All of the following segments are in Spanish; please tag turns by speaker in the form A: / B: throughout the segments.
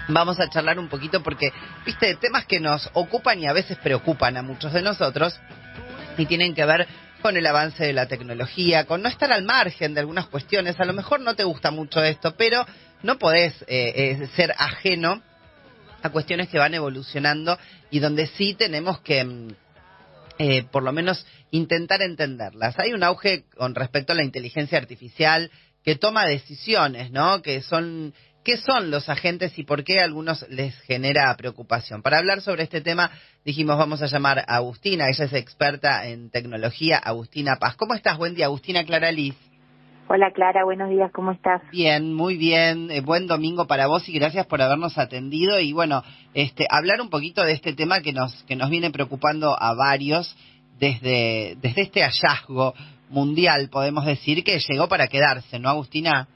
A: vamos a charlar un poquito porque, viste, temas que nos ocupan y a veces preocupan a muchos de nosotros y tienen que ver con el avance de la tecnología, con no estar al margen de algunas cuestiones. A lo mejor no te gusta mucho esto, pero no podés ser ajeno a cuestiones que van evolucionando y donde sí tenemos que por lo menos intentar entenderlas. Hay un auge con respecto a la inteligencia artificial que toma decisiones, ¿no? ¿Qué son los agentes y por qué a algunos les genera preocupación? Para hablar sobre este tema dijimos vamos a llamar a Agustina, ella es experta en tecnología, Agustina Paz. ¿Cómo estás? Buen día, Agustina. Clara Liz.
B: Hola Clara, buenos días, ¿cómo estás?
A: Bien, muy bien, buen domingo para vos y gracias por habernos atendido y bueno, hablar un poquito de este tema que nos viene preocupando a varios desde este hallazgo mundial, podemos decir, que llegó para quedarse, ¿no, Agustina?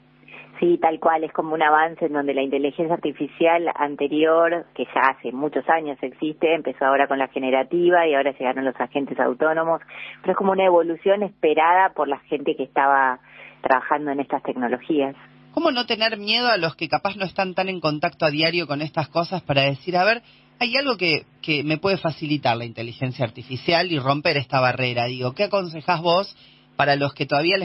B: Sí, tal cual, es como un avance en donde la inteligencia artificial anterior, que ya hace muchos años existe, empezó ahora con la generativa y ahora llegaron los agentes autónomos, pero es como una evolución esperada por la gente que estaba trabajando en estas tecnologías.
A: ¿Cómo no tener miedo a los que capaz no están tan en contacto a diario con estas cosas para decir, a ver, hay algo que me puede facilitar la inteligencia artificial y romper esta barrera? Digo, ¿qué aconsejás vos para los que todavía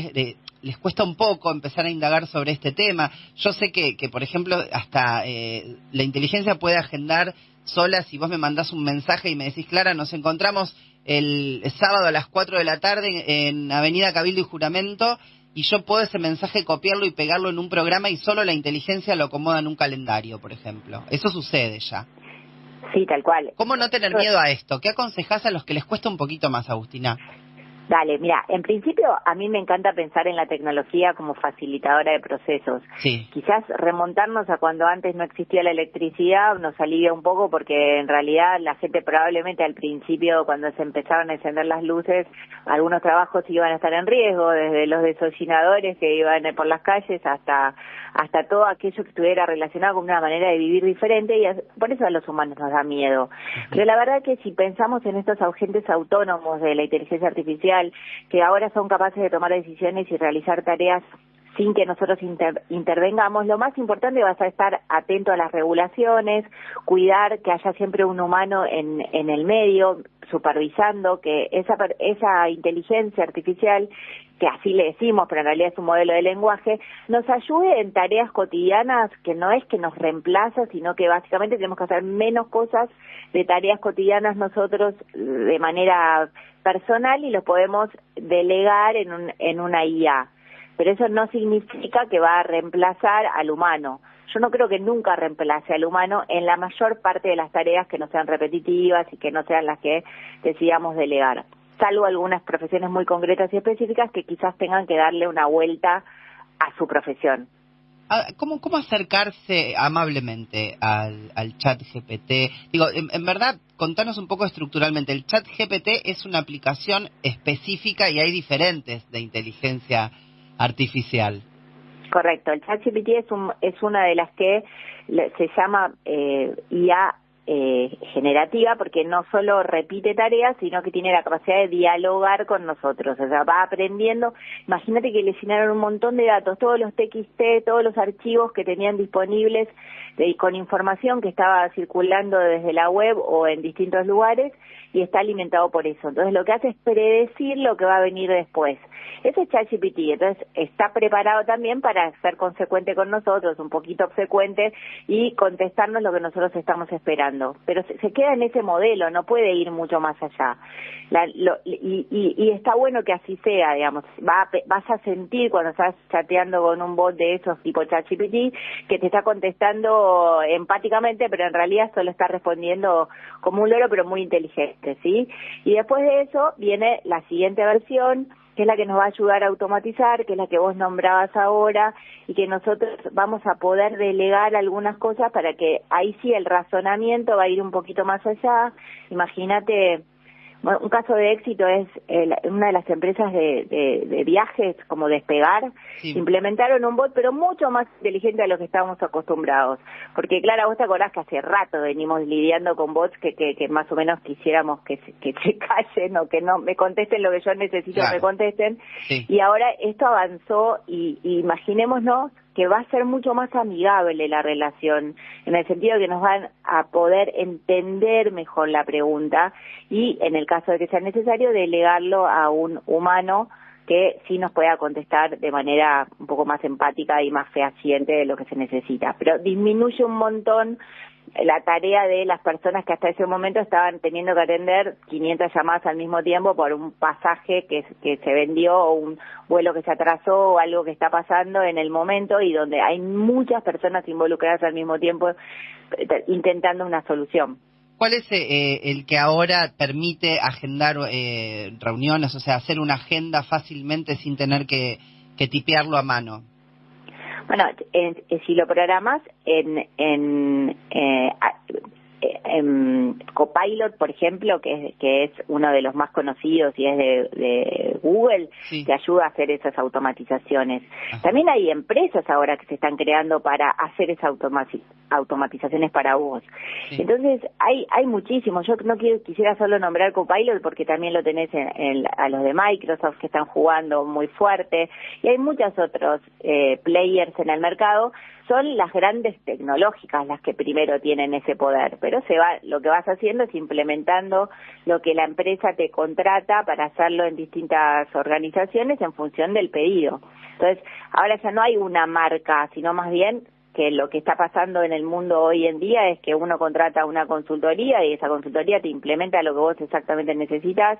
A: les cuesta un poco empezar a indagar sobre este tema? Yo sé que por ejemplo, hasta la inteligencia puede agendar sola. Si vos me mandás un mensaje y me decís, Clara, nos encontramos el sábado a las 4 de la tarde en Avenida Cabildo y Juramento, y yo puedo ese mensaje copiarlo y pegarlo en un programa y solo la inteligencia lo acomoda en un calendario, por ejemplo. Eso sucede ya.
B: Sí, tal cual.
A: ¿Cómo no tener miedo a esto? ¿Qué aconsejás a los que les cuesta un poquito más, Agustina?
B: Dale, mira, en principio a mí me encanta pensar en la tecnología como facilitadora de procesos.
A: Sí.
B: Quizás remontarnos a cuando antes no existía la electricidad nos alivia un poco porque en realidad la gente probablemente al principio cuando se empezaron a encender las luces, algunos trabajos iban a estar en riesgo, desde los desollinadores que iban por las calles hasta todo aquello que estuviera relacionado con una manera de vivir diferente y por eso a los humanos nos da miedo. Pero la verdad que si pensamos en estos agentes autónomos de la inteligencia artificial, que ahora son capaces de tomar decisiones y realizar tareas sin que nosotros intervengamos, lo más importante va a estar atento a las regulaciones, cuidar que haya siempre un humano en el medio, supervisando que esa inteligencia artificial, que así le decimos, pero en realidad es un modelo de lenguaje, nos ayude en tareas cotidianas que no es que nos reemplaza, sino que básicamente tenemos que hacer menos cosas de tareas cotidianas nosotros de manera personal y lo podemos delegar en una IA. Pero eso no significa que va a reemplazar al humano. Yo no creo que nunca reemplace al humano en la mayor parte de las tareas que no sean repetitivas y que no sean las que decidamos delegar, salvo algunas profesiones muy concretas y específicas que quizás tengan que darle una vuelta a su profesión.
A: ¿Cómo acercarse amablemente al chat GPT? Digo, en verdad, contanos un poco estructuralmente. El chat GPT es una aplicación específica y hay diferentes de inteligencia artificial.
B: Correcto, el ChatGPT es una de las que se llama IA generativa porque no solo repite tareas, sino que tiene la capacidad de dialogar con nosotros, o sea, va aprendiendo. Imagínate que le llenaron un montón de datos, todos los TXT, todos los archivos que tenían disponibles con información que estaba circulando desde la web o en distintos lugares y está alimentado por eso. Entonces lo que hace es predecir lo que va a venir después. Ese es ChatGPT, entonces está preparado también para ser consecuente con nosotros, un poquito obsecuente y contestarnos lo que nosotros estamos esperando. Pero se queda en ese modelo, no puede ir mucho más allá. Y está bueno que así sea, digamos. Vas a sentir cuando estás chateando con un bot de esos tipo ChatGPT que te está contestando empáticamente, pero en realidad solo está respondiendo como un loro, pero muy inteligente, ¿sí? Y después de eso viene la siguiente versión, que es la que nos va a ayudar a automatizar, que es la que vos nombrabas ahora, y que nosotros vamos a poder delegar algunas cosas para que ahí sí el razonamiento va a ir un poquito más allá. Imagínate, bueno, un caso de éxito es una de las empresas de viajes, como Despegar,
A: Sí.
B: Implementaron un bot, pero mucho más inteligente a lo que estábamos acostumbrados. Porque, claro, vos te acordás que hace rato venimos lidiando con bots que más o menos quisiéramos que se callen o que no me contesten lo que yo necesito, claro, que me contesten.
A: Sí.
B: Y ahora esto avanzó y imaginémonos que va a ser mucho más amigable la relación, en el sentido de que nos van a poder entender mejor la pregunta y, en el caso de que sea necesario, delegarlo a un humano que sí nos pueda contestar de manera un poco más empática y más fehaciente de lo que se necesita. Pero disminuye un montón la tarea de las personas que hasta ese momento estaban teniendo que atender 500 llamadas al mismo tiempo por un pasaje que se vendió o un vuelo que se atrasó o algo que está pasando en el momento, y donde hay muchas personas involucradas al mismo tiempo intentando una solución.
A: ¿Cuál es el que ahora permite agendar reuniones, o sea, hacer una agenda fácilmente sin tener que tipearlo a mano?
B: Bueno, si lo programas en Copilot, por ejemplo, que es uno de los más conocidos y es de Google,
A: sí,
B: te ayuda a hacer esas automatizaciones.
A: Ajá.
B: También hay empresas ahora que se están creando para hacer esas automatizaciones para vos.
A: Sí.
B: Entonces, hay muchísimos. Yo no quisiera solo nombrar Copilot porque también lo tenés a los de Microsoft que están jugando muy fuerte, y hay muchos otros players en el mercado. Son las grandes tecnológicas las que primero tienen ese poder, pero lo que vas haciendo es implementando lo que la empresa te contrata para hacerlo en distintas organizaciones en función del pedido. Entonces, ahora ya no hay una marca, sino más bien que lo que está pasando en el mundo hoy en día es que uno contrata una consultoría y esa consultoría te implementa lo que vos exactamente necesitas.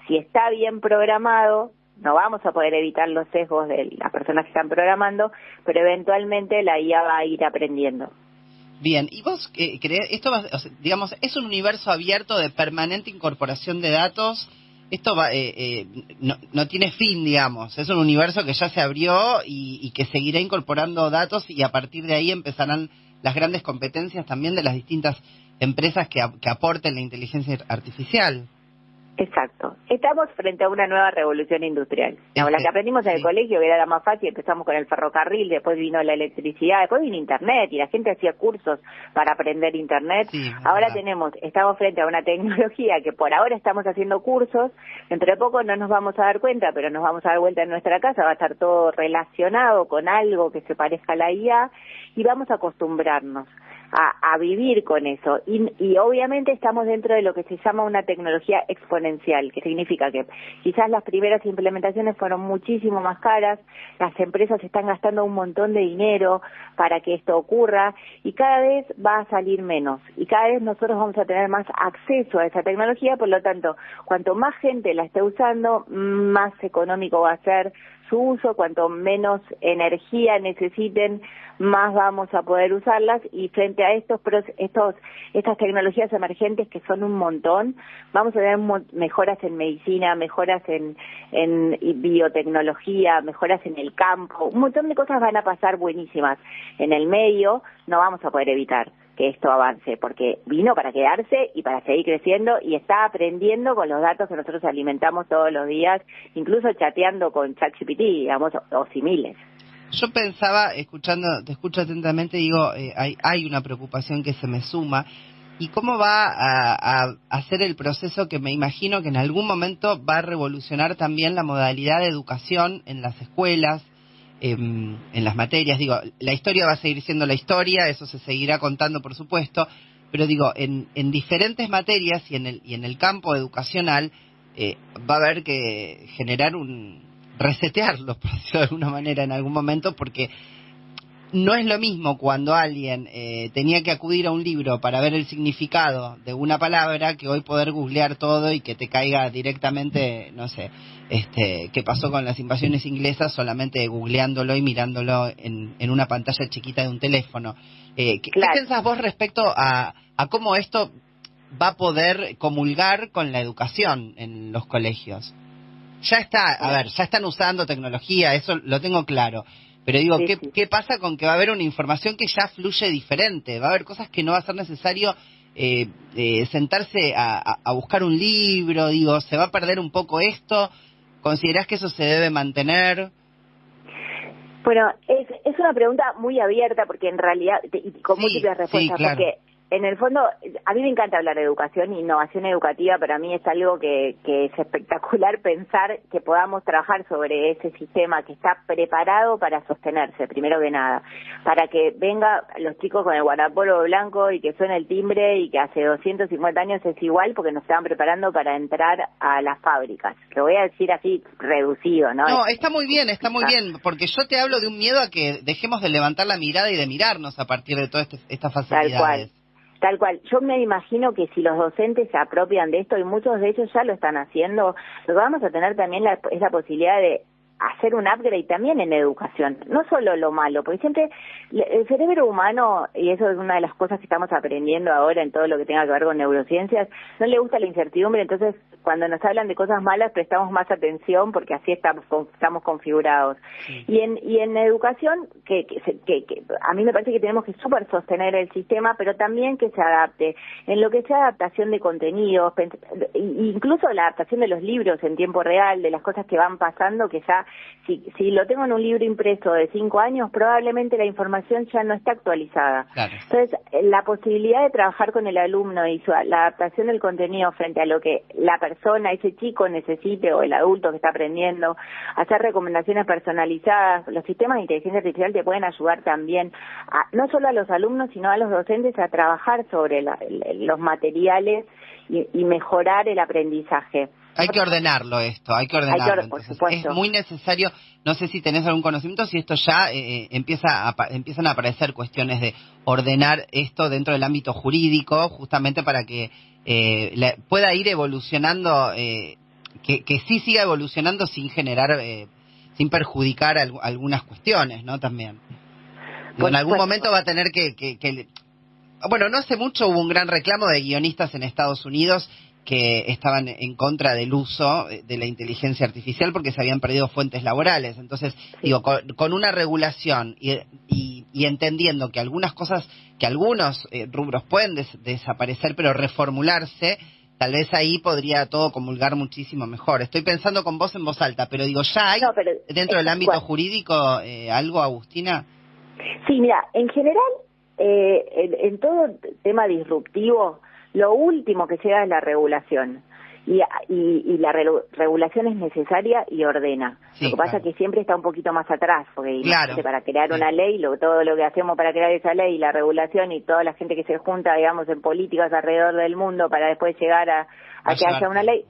B: Si está bien programado, no vamos a poder evitar los sesgos de las personas que están programando, pero eventualmente la IA va a ir aprendiendo.
A: Bien, ¿y vos crees, esto va, o sea, digamos, es un universo abierto de permanente incorporación de datos? Esto va, no tiene fin, digamos, es un universo que ya se abrió y que seguirá incorporando datos, y a partir de ahí empezarán las grandes competencias también de las distintas empresas que aporten la inteligencia artificial.
B: Exacto. Estamos frente a una nueva revolución industrial. La que aprendimos en el colegio, que era la más fácil, empezamos con el ferrocarril, después vino la electricidad, después vino Internet, y la gente hacía cursos para aprender Internet.
A: Sí,
B: ahora estamos frente a una tecnología que por ahora estamos haciendo cursos, dentro de poco no nos vamos a dar cuenta, pero nos vamos a dar vuelta en nuestra casa, va a estar todo relacionado con algo que se parezca a la IA, y vamos a acostumbrarnos a vivir con eso, y obviamente estamos dentro de lo que se llama una tecnología exponencial, que significa que quizás las primeras implementaciones fueron muchísimo más caras, las empresas están gastando un montón de dinero para que esto ocurra, y cada vez va a salir menos, y cada vez nosotros vamos a tener más acceso a esa tecnología. Por lo tanto, cuanto más gente la esté usando, más económico va a ser su uso, cuanto menos energía necesiten, más vamos a poder usarlas, y frente a estas tecnologías emergentes, que son un montón, vamos a tener mejoras en medicina, mejoras en biotecnología, mejoras en el campo, un montón de cosas van a pasar buenísimas. En el medio no vamos a poder evitar que esto avance, porque vino para quedarse y para seguir creciendo, y está aprendiendo con los datos que nosotros alimentamos todos los días, incluso chateando con ChatGPT, digamos, o similes.
A: Yo pensaba, te escucho atentamente, digo, hay una preocupación que se me suma, y cómo va a hacer el proceso que me imagino que en algún momento va a revolucionar también la modalidad de educación en las escuelas, en las materias. Digo, la historia va a seguir siendo la historia, eso se seguirá contando, por supuesto, pero digo, en diferentes materias y en el campo educacional va a haber que resetearlos, por decirlo de alguna manera, en algún momento, porque no es lo mismo cuando alguien tenía que acudir a un libro para ver el significado de una palabra, que hoy poder googlear todo y que te caiga directamente, no sé, qué pasó con las invasiones inglesas solamente googleándolo y mirándolo en una pantalla chiquita de un teléfono. ¿Qué pensás vos respecto a cómo esto va a poder comulgar con la educación en los colegios? Ya están usando tecnología, eso lo tengo claro. Pero digo, ¿qué pasa con que va a haber una información que ya fluye diferente? Va a haber cosas que no va a ser necesario sentarse a buscar un libro. Digo, ¿se va a perder un poco esto? ¿Considerás que eso se debe mantener?
B: Bueno, es una pregunta muy abierta, porque en realidad, y con múltiples respuestas,
A: claro.
B: Porque En el fondo, a mí me encanta hablar de educación, innovación educativa. Para mí es algo que es espectacular pensar que podamos trabajar sobre ese sistema que está preparado para sostenerse, primero que nada, para que venga los chicos con el guardapolvo blanco y que suene el timbre y que hace 250 años es igual porque nos estaban preparando para entrar a las fábricas. Lo voy a decir así reducido, ¿no?
A: No, está muy bien, porque yo te hablo de un miedo a que dejemos de levantar la mirada y de mirarnos a partir de todas estas facilidades.
B: Tal cual. Tal cual. Yo me imagino que si los docentes se apropian de esto, y muchos de ellos ya lo están haciendo, lo que vamos a tener también es la posibilidad de hacer un upgrade también en educación, no solo lo malo, porque siempre el cerebro humano, y eso es una de las cosas que estamos aprendiendo ahora en todo lo que tenga que ver con neurociencias, no le gusta la incertidumbre, entonces cuando nos hablan de cosas malas prestamos más atención porque así estamos configurados. Sí. Y en educación, que a mí me parece que tenemos que súper sostener el sistema, pero también que se adapte, en lo que sea adaptación de contenidos, incluso la adaptación de los libros en tiempo real, de las cosas que van pasando, que ya si lo tengo en un libro impreso de 5 años, probablemente la información ya no está actualizada. Claro. Entonces, la posibilidad de trabajar con el alumno y la adaptación del contenido frente a lo que la persona, ese chico necesite o el adulto que está aprendiendo, hacer recomendaciones personalizadas. Los sistemas de inteligencia artificial te pueden ayudar también, no solo a los alumnos, sino a los docentes a trabajar sobre los materiales y mejorar el aprendizaje.
A: Hay que ordenarlo esto, por supuesto. Es muy necesario, no sé si tenés algún conocimiento, si esto ya empiezan a aparecer cuestiones de ordenar esto dentro del ámbito jurídico, justamente para que pueda ir evolucionando, que sí siga evolucionando sin generar, sin perjudicar algunas cuestiones, ¿no? También. En algún momento va a tener que bueno, no hace mucho hubo un gran reclamo de guionistas en Estados Unidos que estaban en contra del uso de la inteligencia artificial porque se habían perdido fuentes laborales. Entonces, sí. Digo, con una regulación y entendiendo que algunas cosas, que algunos rubros pueden desaparecer, pero reformularse, tal vez ahí podría todo comulgar muchísimo mejor. Estoy pensando con vos en voz alta, pero digo, ¿ya hay dentro del ámbito jurídico algo, Agustina?
B: Sí, mira, en general, en todo tema disruptivo, lo último que llega es la regulación. Y la regulación es necesaria y ordena. Sí, lo que pasa es que siempre está un poquito más atrás, porque para crear una ley, todo lo que hacemos para crear esa ley, la regulación y toda la gente que se junta, digamos, en políticas alrededor del mundo para después llegar a que haya una ley,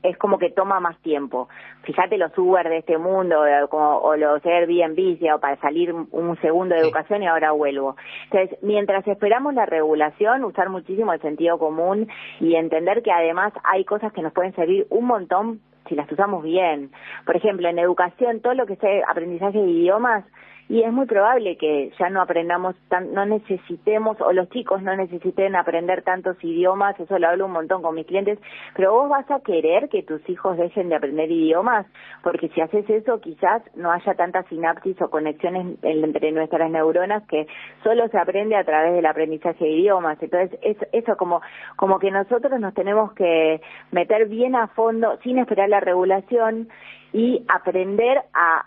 B: es como que toma más tiempo. Fíjate los Uber de este mundo, o los Airbnb, o para salir un segundo de educación y ahora vuelvo. Entonces, mientras esperamos la regulación, usar muchísimo el sentido común y entender que además hay cosas que nos pueden servir un montón si las usamos bien. Por ejemplo, en educación, todo lo que sea aprendizaje de idiomas, y es muy probable que ya no aprendamos, no necesitemos, o los chicos no necesiten aprender tantos idiomas, eso lo hablo un montón con mis clientes, pero vos vas a querer que tus hijos dejen de aprender idiomas, porque si haces eso quizás no haya tanta sinapsis o conexiones entre nuestras neuronas, que solo se aprende a través del aprendizaje de idiomas. Entonces eso como que nosotros nos tenemos que meter bien a fondo, sin esperar la regulación, y aprender a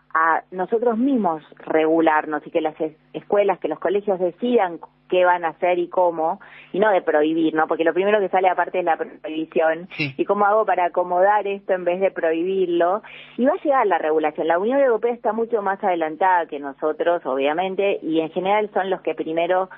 B: nosotros mismos regularnos y que las escuelas, que los colegios decidan qué van a hacer y cómo, y no de prohibir, ¿no? Porque lo primero que sale aparte es la prohibición. Sí. ¿Y cómo hago para acomodar esto en vez de prohibirlo? Y va a llegar la regulación. La Unión Europea está mucho más adelantada que nosotros, obviamente, y en general son los que primero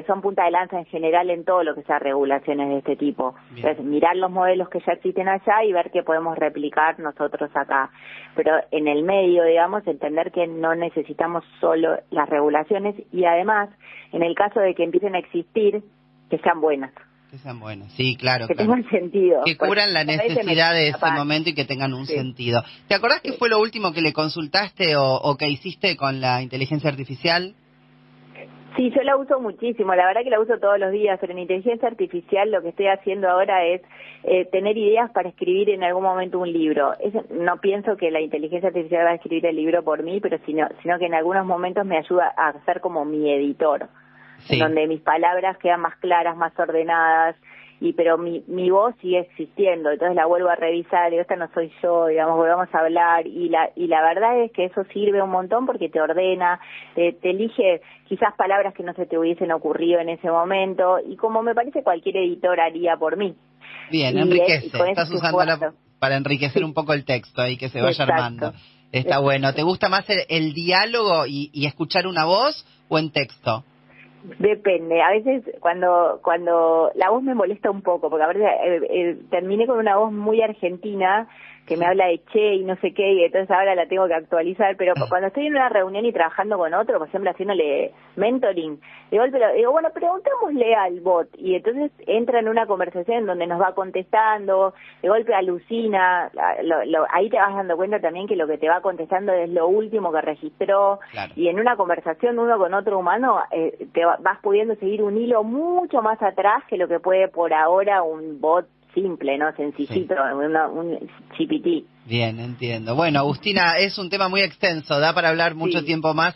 B: son punta de lanza en general en todo lo que sea regulaciones de este tipo. Bien. Entonces, mirar los modelos que ya existen allá y ver qué podemos replicar nosotros acá. Pero en el medio, digamos, entender que no necesitamos solo las regulaciones y además, en el caso de que empiecen a existir, que sean buenas.
A: Que sean buenas, sí, claro.
B: Que tengan sentido.
A: Que cubran la necesidad de ese momento y que tengan un sentido. ¿Te acordás qué fue lo último que le consultaste o que hiciste con la inteligencia artificial?
B: Sí, yo la uso muchísimo, la verdad que la uso todos los días, pero en inteligencia artificial lo que estoy haciendo ahora es tener ideas para escribir en algún momento un libro. No pienso que la inteligencia artificial va a escribir el libro por mí, pero sino que en algunos momentos me ayuda a ser como mi editor, en donde mis palabras quedan más claras, más ordenadas, pero mi voz sigue existiendo, entonces la vuelvo a revisar, digo, esta no soy yo, digamos, volvamos a hablar, y la verdad es que eso sirve un montón porque te ordena, te elige quizás palabras que no se te hubiesen ocurrido en ese momento, y como me parece cualquier editor haría por mí.
A: Bien, enriquece, estás usándola
B: esfuerzo
A: para enriquecer un poco el texto y que se vaya armando. Está
B: Exacto.
A: bueno. ¿Te gusta más el diálogo y escuchar una voz o en texto?
B: Depende, a veces cuando la voz me molesta un poco, porque a veces terminé con una voz muy argentina que me habla de che y no sé qué, y entonces ahora la tengo que actualizar, pero cuando estoy en una reunión y trabajando con otro, por ejemplo haciéndole mentoring, de golpe digo, bueno, preguntémosle al bot, y entonces entra en una conversación donde nos va contestando, de golpe alucina, ahí te vas dando cuenta también que lo que te va contestando es lo último que registró,
A: Claro.
B: Y en una conversación uno con otro humano vas pudiendo seguir un hilo mucho más atrás que lo que puede por ahora un bot simple, ¿no? Sencillito, sí. Un GPT.
A: Bien, entiendo. Bueno, Agustina, es un tema muy extenso, da para hablar mucho tiempo más.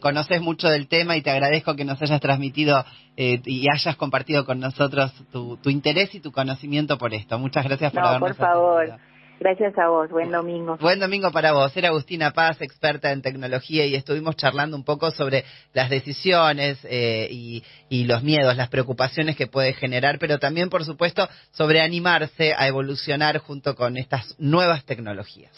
A: Conoces mucho del tema y te agradezco que nos hayas transmitido y hayas compartido con nosotros tu interés y tu conocimiento por esto. Muchas gracias por habernos
B: por favor.
A: atendido.
B: Gracias a vos, buen domingo.
A: Buen domingo para vos. Era Agustina Paz, experta en tecnología, y estuvimos charlando un poco sobre las decisiones y los miedos, las preocupaciones que puede generar, pero también, por supuesto, sobre animarse a evolucionar junto con estas nuevas tecnologías.